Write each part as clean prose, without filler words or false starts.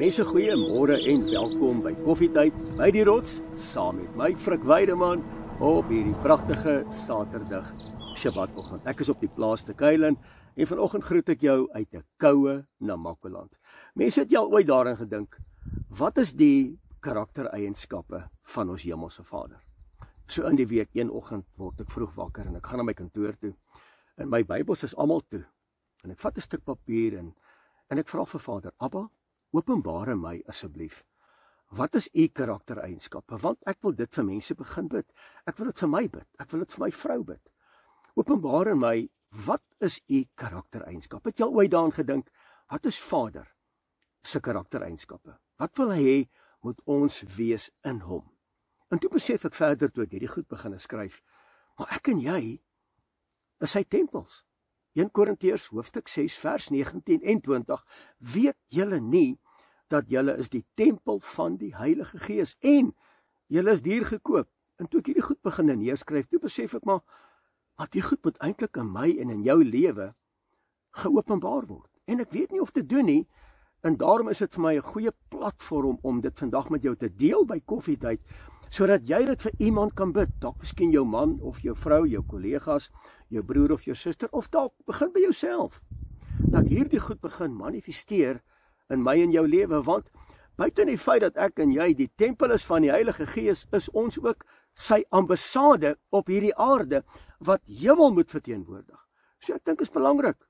Mense, goeiemôre en welkom by Koffietyd by die Rots, saam met my Frik Weideman op hierdie pragtige Saterdag Shabbat-oggend. Ek is op die plaas te Kuilen en vanoggend groet ek jou uit 'n koue Namakoland. Mense, het jy al ooit daarin gedink, wat is die karaktereienskappe van ons Hemelse Vader? So in die week, een oggend word ek vroeg wakker en ek gaan na my kantoor toe. En my Bybels is almal toe. En ek vat 'n stuk papier en ek vra vir Vader, Abba, openbare my asseblief. Wat is u karaktereienskappe? Want ek wil dit vir mense begin bid. Ek wil dit vir my bid. Ek wil dit vir my vrou bid. Openbare my, wat is u karaktereienskappe? Het jy al ooit daaraan gedink, wat is Vader se karaktereienskappe? Wat wil hy hê moet ons wees in hom? En toe besef ek verder toe ek hierdie goed begin skryf, maar ek en jy is sy tempels. 1 Korintiërs hoofstuk 6 vers 19 en 20, weet julle nie dat julle is die tempel van die Heilige Gees en julle is duur gekoop? En toe ek hierdie goed begin neerskryf, toe besef ek maar die goed moet eintlik in my en in jou lewe geopenbaar word. En ek weet nie of te doen nie, en daarom is dit vir my 'n goeie platform om dit vandag met jou te deel by Koffietyd, sodat jy dit vir iemand kan bid, dalk miskien jou man of jou vrou, jou kollegas, jou broer of jou suster, of dalk begin by jouself, dat hierdie goed begin manifesteer in my en jou lewe, want buiten die feit dat ek en jy die tempel is van die Heilige Gees, is ons ook sy ambassade op hierdie aarde, wat hemel moet verteenwoordig. So ek dink is belangrik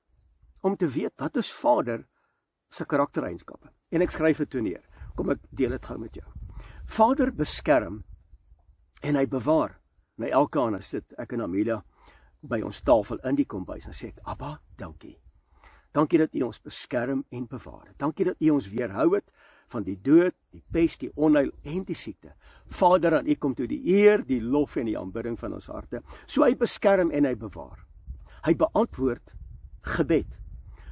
om te weet, wat is Vader se karaktereienskappe? En ek skryf dit toe neer. Kom ek deel dit gou met jou. Vader beskerm en hy bewaar. Nou elke aand sit ek en Amelia by ons tafel in die kombuis en sê ek, Abba, dankie. Dankie dat u ons beskerm en bewaar het. Dankie dat u ons weerhou het van die dood, die pes, die onheil en die siekte. Vader, aan u kom toe die eer, die lof en die aanbidding van ons harte. So hy beskerm en hy bewaar. Hy beantwoord gebed.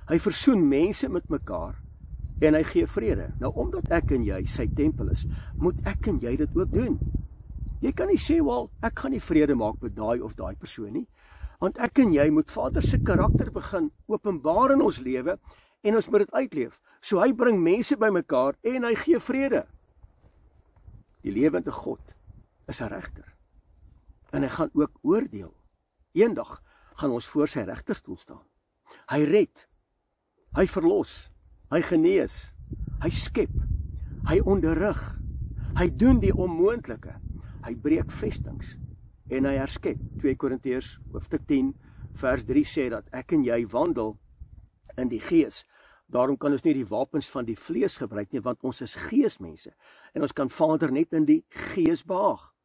Hy versoen mense met mekaar en hy gee vrede. Nou, omdat ek en jy sy tempel is, moet ek en jy dit ook doen. Jy kan nie sê, wel, ek gaan nie vrede maak met daai of daai persoon nie, want ek en jy moet Vader se karakter begin openbaar in ons lewe en ons moet dit uitleef. So hy bring mense by mekaar en hy gee vrede. Die lewende God is 'n regter en hy gaan ook oordeel. Eendag gaan ons voor sy regterstoel staan. Hy red, hy verlos, hy genees, hy skep, hy onderrig, hy doen die onmoontlike, hy breek vestings en hy herskep. 2 Korintiërs hoofstuk 10 vers 3 sê dat ek en jy wandel in die Gees. Daarom kan ons nie die wapens van die vlees gebruik nie, want ons is geesmense en ons kan Vader net in die Gees behaag.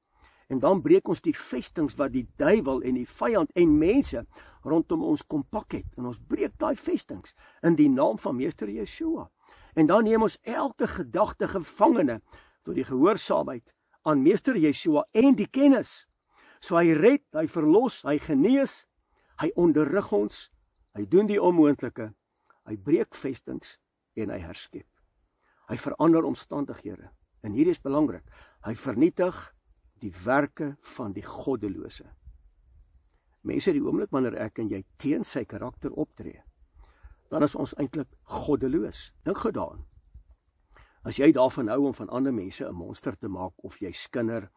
En dan breek ons die vestings wat die duiwel en die vyand en mense rondom ons kompak het. En ons breek daai vestings in die naam van Meester Yeshua. En dan neem ons elke gedagte gevangene tot die gehoorsaamheid aan Meester Yeshua en die kennis. So hy red, hy verlos, hy genees, hy onderrig ons, hy doen die onmoontlike, hy breek vestings en hy herskep. Hy verander omstandighede. En hier is belangrik, hy vernietig die werke van die goddelose. Mense, die oomblik wanneer ek en jy teen sy karakter optree, dan is ons eintlik goddeloos. Dink gou daaraan. As jy daarvan hou om van ander mense 'n monster te maak, of jy skinder,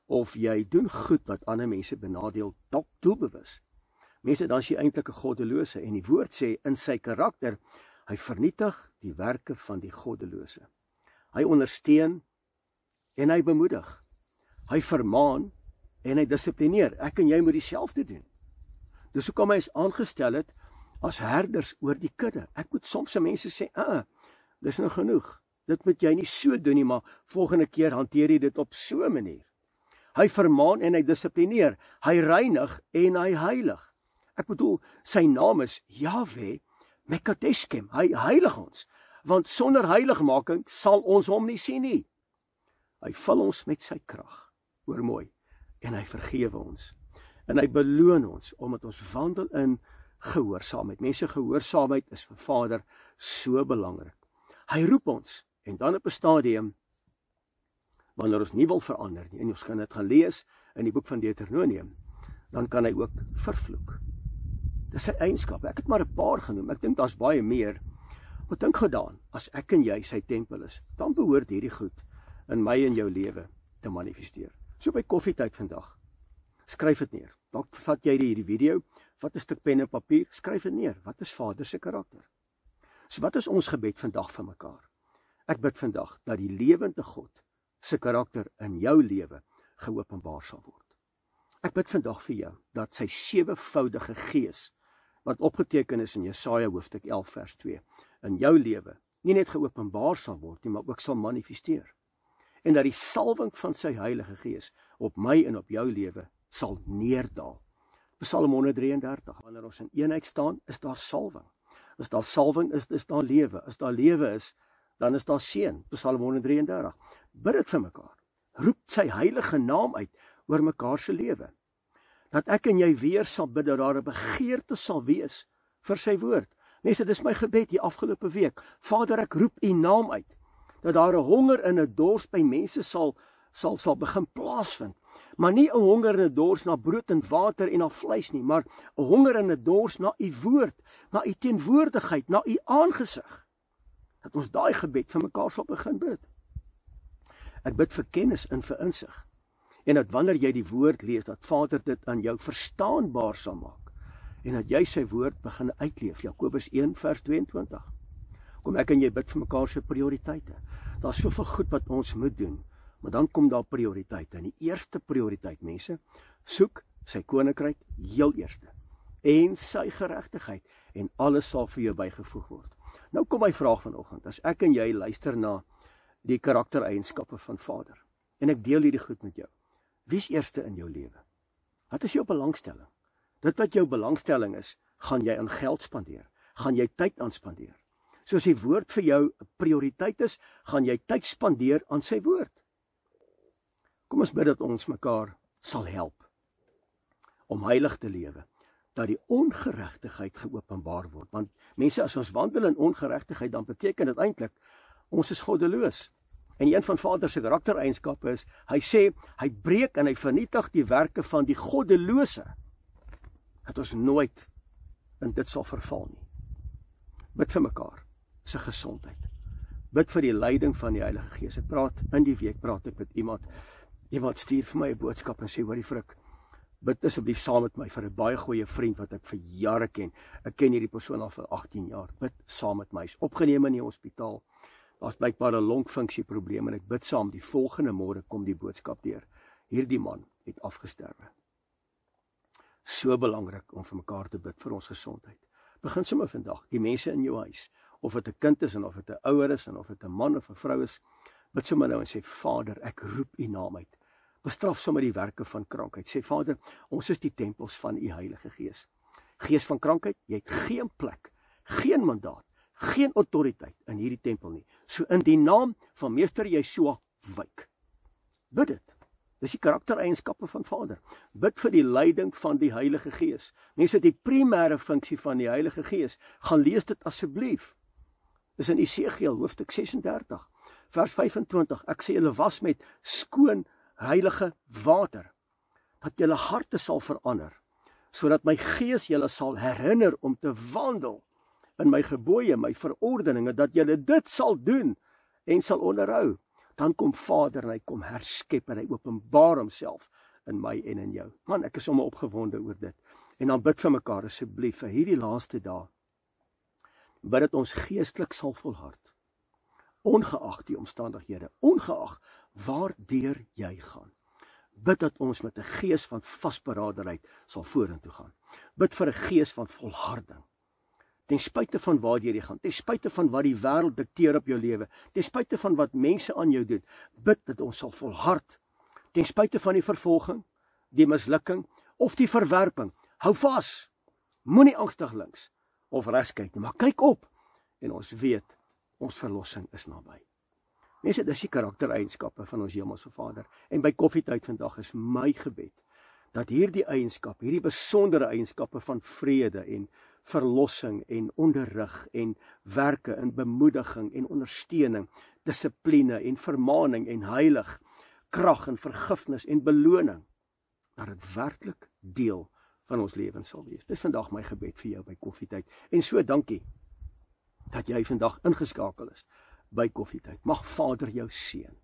of jy doen goed wat ander mense benadeel, dalk doelbewus. Mense, dan is jy eintlik 'n goddelose. En die woord sê in sy karakter, hy vernietig die werke van die goddelose. Hy ondersteun en hy bemoedig. Hy vermaan en hy dissiplineer. Ek en jy moet dieselfde doen. Dis hoekom hy is aangestel het as herders oor die kudde. Ek moet soms se mense sê, dis nou genoeg. Dit moet jy nie so doen nie, maar volgende keer hanteer jy dit op so 'n manier. Hy vermaan en hy dissiplineer. Hy reinig en hy heilig. Ek bedoel, sy naam is Yahweh Mekadeshkem. Hy heilig ons, want sonder heiligmaking sal ons hom nie sien nie. Hy vul ons met sy krag. Hoor mooi, en hy vergewe ons. En hy beloon ons, omdat ons wandel in gehoorsaamheid. Mense, gehoorsaamheid is vir Vader so belangrik. Hy roep ons, en dan op 'n stadium, wanneer ons nie wil verander nie, en ons kan dit gaan lees in die boek van Deuteronomium, dan kan hy ook vervloek. Dis sy eienskappe. Ek het maar 'n paar genoem. Ek dink daar's baie meer. Maar dink gou daaraan, as ek en jy sy tempel is, dan behoort hierdie goed in my en jou lewe te manifesteer. So by koffietyd vandag, skryf dit neer. Dalk vat jy hierdie video, vat 'n stuk pen en papier, skryf dit neer. Wat is Vader se karakter? So wat is ons gebed vandag vir mekaar? Ek bid vandag dat die lewende God se karakter in jou lewe geopenbaar sal word. Ek bid vandag vir jou dat sy 7voudige gees, wat opgeteken is in Jesaja hoofstuk 11 vers 2, in jou lewe nie net geopenbaar sal word nie, maar ook sal manifesteer. En dat die salwing van sy Heilige Gees op my en op jou lewe sal neerdal. Psalm 133, wanneer ons in eenheid staan, is daar salwing. As daar salwing is daar lewe. As daar lewe is, dan is daar seën. Psalm 133. Bid dit vir mekaar. Roep sy heilige naam uit oor mekaar se lewe. Dat ek en jy weer sal bid dat daar 'n begeerte sal wees vir sy woord. Mense, dit is my gebed die afgelope week. Vader, ek roep u naam uit. Dat daar 'n honger en 'n dors by mense sal begin plaasvind. Maar nie 'n honger en 'n dors na brood en water en na vleis nie, maar 'n honger en 'n dors na u woord, na u teenwoordigheid, na u aangesig. Dat ons daai gebed vir mekaar sal begin bid. Ek bid vir kennis en vir insig. En dat wanneer jy die woord lees, dat Vader dit aan jou verstaanbaar sal maak. En dat jy sy woord begin uitleef. Jakobus 1 vers 22. Kom ek en jy bid vir mekaar se prioriteite. Daar's soveel goed wat ons moet doen, maar dan kom daar prioriteite. En die eerste prioriteit, mense, soek sy koninkryk heel eerste. En sy geregtigheid. En alles sal vir jou bygevoeg word. Nou kom my vraag vanoggend. As ek en jy luister na die karaktereienskappe van Vader, en ek deel hierdie goed met jou. Wie is eerste in jou lewe? Wat is jou belangstelling? Dit wat jou belangstelling is, gaan jy aan geld spandeer, gaan jy tyd aan spandeer. Soos die woord vir jou 'n prioriteit is, gaan jy tyd spandeer aan sy woord. Kom ons bid dat ons mekaar sal help om heilig te lewe, dat die ongeregtigheid geopenbaar word. Want mense, as ons wandel in ongeregtigheid, dan beteken dit eintlik ons is goddeloos. En een van Vader se karaktereienskappe is, hy sê, hy breek en hy vernietig die werke van die goddelose. Dat ons nooit in dit sal verval nie. Bid vir mekaar se gesondheid. Bid vir die leiding van die Heilige Gees. In die week praat ek met iemand stuur vir my 'n boodskap en sê, hoorie Frik, bid asseblief saam met my vir 'n baie goeie vriend wat ek vir jare ken. Ek ken hierdie persoon al vir 18 jaar. Bid saam met my. Hy is opgeneem in die hospitaal. Daar's blykbaar 'n longfunksieprobleem en ek bid saam. Die volgende môre kom die boodskap deur. Hierdie man het afgesterwe. So belangrik om vir mekaar te bid vir ons gesondheid. Begin sommer vandag. Die mense in jou huis, of dit 'n kind is en of dit 'n ouer is en of dit 'n man of 'n vrou is, bid sommer nou en sê, Vader, ek roep u naam uit. Bestraf sommer die werke van krankheid. Sê, Vader, ons is die tempels van u Heilige Gees. Gees van krankheid, jy het geen plek, geen mandaat, geen autoriteit in hierdie tempel nie. So in die naam van Meester Yeshua wyk. Bid dit. Dis die karaktereienskappe van Vader. Bid vir die leiding van die Heilige Gees. Mense, die primêre funksie van die Heilige Gees, gaan lees dit asseblief. Dis in Esegiel hoofstuk 36, vers 25. Ek sê julle was met skoon heilige water, dat julle harte sal verander, sodat my gees julle sal herinner om te wandel in my gebooie, my verordeninge, dat julle dit sal doen en sal onderhou. Dan kom Vader en hy kom herskep en hy openbaar homself in my en in jou. Man, ek is sommer opgewonde oor dit. En dan bid vir mekaar asseblief vir hierdie laaste dae. Bid dat ons geestelik sal volhard. Ongeag die omstandighede, ongeag waardeur jy gaan. Bid dat ons met 'n gees van vasberadenheid sal vorentoe gaan. Bid vir 'n gees van volharding. Ten spyte van waar jy gaan, ten spyte van wat die wêreld dikteer op jou lewe, ten spyte van wat mense aan jou doen, bid dat ons sal volhard. Ten spyte van die vervolging, die mislukking of die verwerping, hou vas. Moenie angstig links of regs kyk nie, maar kyk op en ons weet, ons verlossing is naby. Mense, dis die karaktereienskappe van ons Hemelse Vader. En by koffietyd vandag is my gebed dat hierdie eienskap, hierdie besondere eienskappe van vrede en verlossing en onderrig en werke en bemoediging en ondersteuning, dissipline en vermaaning en heilig, krag en vergifnis en beloning, dat dit werklik deel van ons lewens sal wees. Dis vandag my gebed vir jou by koffietyd. En so dankie dat jy vandag ingeskakel is by Koffietyd. Mag Vader jou seën.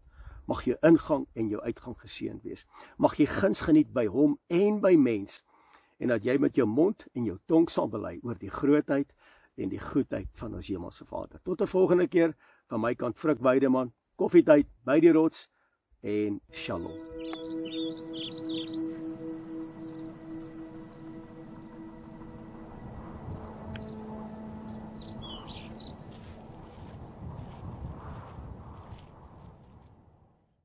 Mag jou ingang en jou uitgang geseënd wees. Mag jy guns geniet by hom en by mens, en dat jy met jou mond en jou tong sal bely oor die grootheid en die goedheid van ons hemelse Vader. Tot 'n volgende keer, van my kant Frik Weideman, Koffietyd by die Rots, en Shalom.